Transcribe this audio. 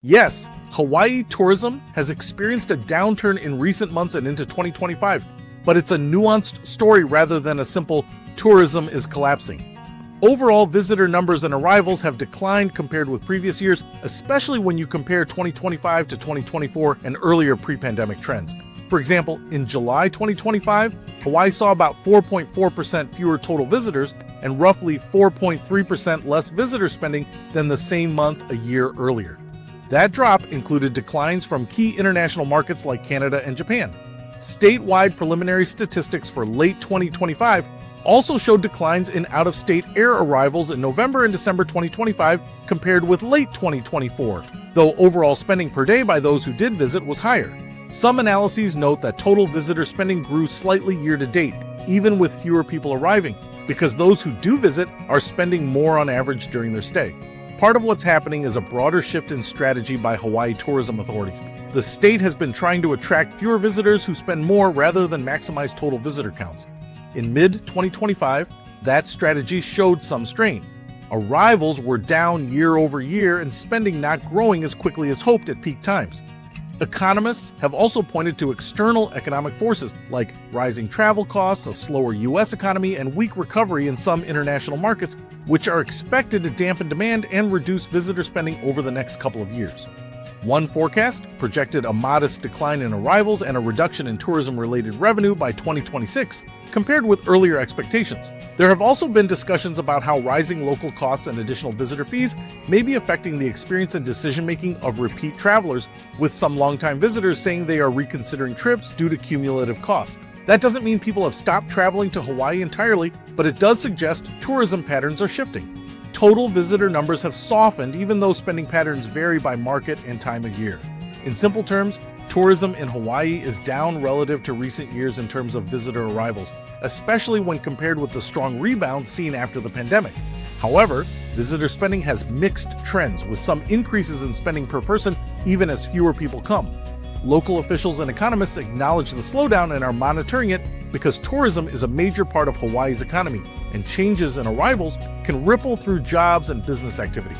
Yes, Hawaii tourism has experienced a downturn in recent months and into 2025, but it's a nuanced story rather than a simple tourism is collapsing. Overall, visitor numbers and arrivals have declined compared with previous years, especially when you compare 2025 to 2024 and earlier pre-pandemic trends. For example, in July 2025, Hawaii saw about 4.4% fewer total visitors and roughly 4.3% less visitor spending than the same month a year earlier. That drop included declines from key international markets like Canada and Japan. Statewide preliminary statistics for late 2025 also showed declines in out-of-state air arrivals in November and December 2025 compared with late 2024, though overall spending per day by those who did visit was higher. Some analyses note that total visitor spending grew slightly year-to-date, even with fewer people arriving, because those who do visit are spending more on average during their stay. Part of what's happening is a broader shift in strategy by Hawaii tourism authorities. The state has been trying to attract fewer visitors who spend more rather than maximize total visitor counts. In mid-2025, that strategy showed some strain. Arrivals were down year over year and spending not growing as quickly as hoped at peak times. Economists have also pointed to external economic forces like rising travel costs, a slower U.S. economy, and weak recovery in some international markets, which are expected to dampen demand and reduce visitor spending over the next couple of years. One forecast projected a modest decline in arrivals and a reduction in tourism-related revenue by 2026, compared with earlier expectations. There have also been discussions about how rising local costs and additional visitor fees may be affecting the experience and decision-making of repeat travelers, with some longtime visitors saying they are reconsidering trips due to cumulative costs. That doesn't mean people have stopped traveling to Hawaii entirely, but it does suggest tourism patterns are shifting. Total visitor numbers have softened even though spending patterns vary by market and time of year. In simple terms, tourism in Hawaii is down relative to recent years in terms of visitor arrivals, especially when compared with the strong rebound seen after the pandemic. However, visitor spending has mixed trends, with some increases in spending per person even as fewer people come. Local officials and economists acknowledge the slowdown and are monitoring it because tourism is a major part of Hawaii's economy, and changes in arrivals can ripple through jobs and business activity.